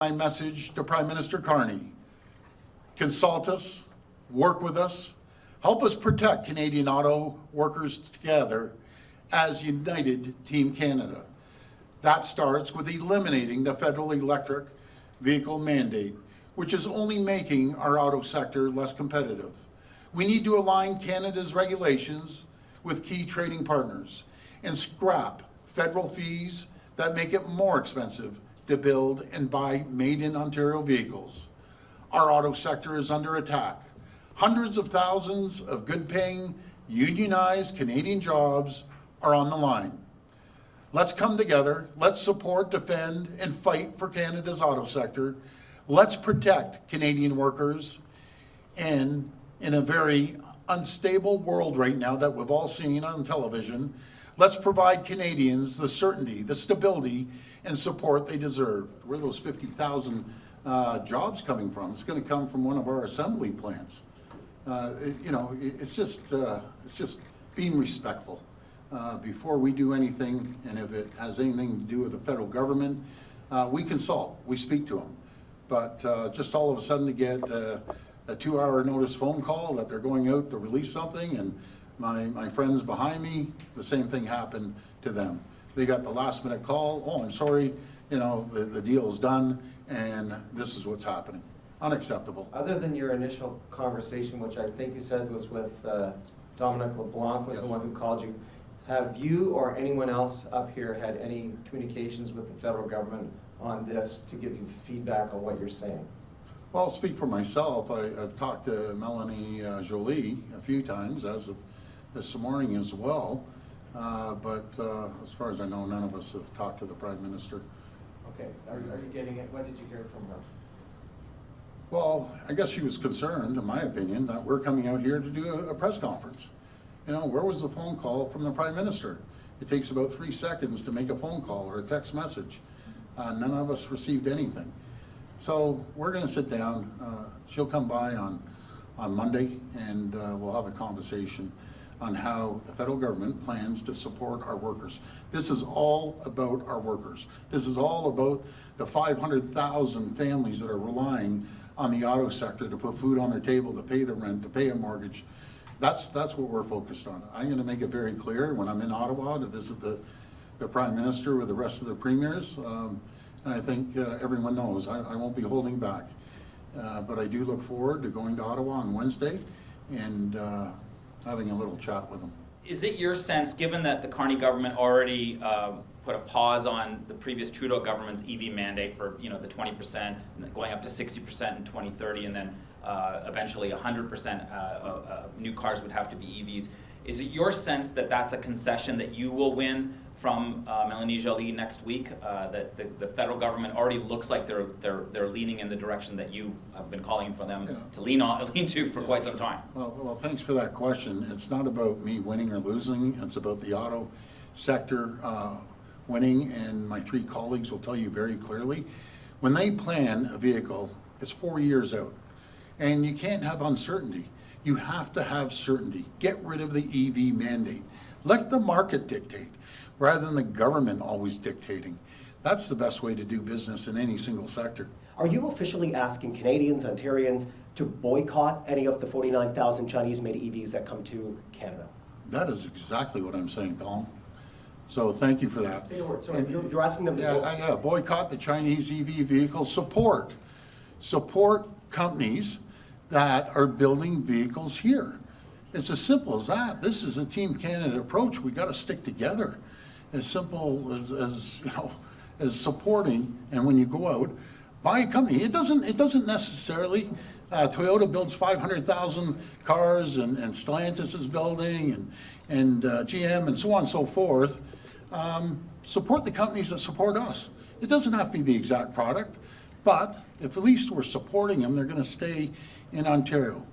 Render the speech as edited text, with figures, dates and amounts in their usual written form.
My message to Prime Minister Carney: consult us, work with us, help us protect Canadian auto workers together as United Team Canada. That starts with eliminating the federal electric vehicle mandate, which is only making our auto sector less competitive. We need to align Canada's regulations with key trading partners and scrap federal fees that make it more expensive to build and buy made-in-Ontario vehicles. Our auto sector is under attack. Hundreds of thousands of good-paying, unionized Canadian jobs are on the line. Let's come together, let's support, defend, and fight for Canada's auto sector. Let's protect Canadian workers. And in a very unstable world right now that we've all seen on television, let's provide Canadians the certainty, the stability, and support they deserve. Where are those 50,000 jobs coming from? It's going to come from one of our assembly plants. It's just being respectful before we do anything. And if it has anything to do with the federal government, we consult, we speak to them. But just all of a sudden to get a 2-hour notice phone call that they're going out to release something, and my friends behind me, the same thing happened to them. They got the last minute call, oh, I'm sorry, the deal is done, and this is what's happening. Unacceptable. Other than your initial conversation, which I think you said was with Dominic LeBlanc was the one who called you, have you or anyone else up here had any communications with the federal government on this to give you feedback on what you're saying? Well, I'll speak for myself. I've talked to Mélanie Joly a few times, as of this morning as well. But as far as I know, none of us have talked to the Prime Minister. Okay. Are you getting it? What did you hear from her? Well, I guess she was concerned, in my opinion, that we're coming out here to do a press conference. Where was the phone call from the Prime Minister? It takes about 3 seconds to make a phone call or a text message. None of us received anything. So we're going to sit down. She'll come by on Monday, and we'll have a conversation on how the federal government plans to support our workers. This is all about our workers. This is all about the 500,000 families that are relying on the auto sector to put food on their table, to pay the rent, to pay a mortgage. That's what we're focused on. I'm going to make it very clear when I'm in Ottawa to visit the Prime Minister with the rest of the premiers. And I think everyone knows I won't be holding back. But I do look forward to going to Ottawa on Wednesday and having a little chat with them. Is it your sense, given that the Carney government already put a pause on the previous Trudeau government's EV mandate for the 20%, going up to 60% in 2030, and then eventually 100% new cars would have to be EVs? Is it your sense that that's a concession that you will win from Mélanie Joly next week? That the federal government already looks like they're leaning in the direction that you have been calling for them to lean to for quite some time? Well, thanks for that question. It's not about me winning or losing. It's about the auto sector winning, and my 3 colleagues will tell you very clearly, when they plan a vehicle, it's 4 years out, and you can't have uncertainty. You have to have certainty. Get rid of the EV mandate. Let the market dictate, rather than the government always dictating. That's the best way to do business in any single sector. Are you officially asking Canadians, Ontarians to boycott any of the 49,000 Chinese-made EVs that come to Canada? That is exactly what I'm saying, Colin. So thank you for that. Say a word. So you're asking them to boycott the Chinese EV vehicles. Support companies that are building vehicles here. It's as simple as that. This is a Team Canada approach. We got to stick together. As simple as supporting. And when you go out, buy a company. It doesn't necessarily. Toyota builds 500,000 cars, and Stellantis is building, and GM, and so on and so forth. Support the companies that support us. It doesn't have to be the exact product, but if at least we're supporting them, they're going to stay in Ontario.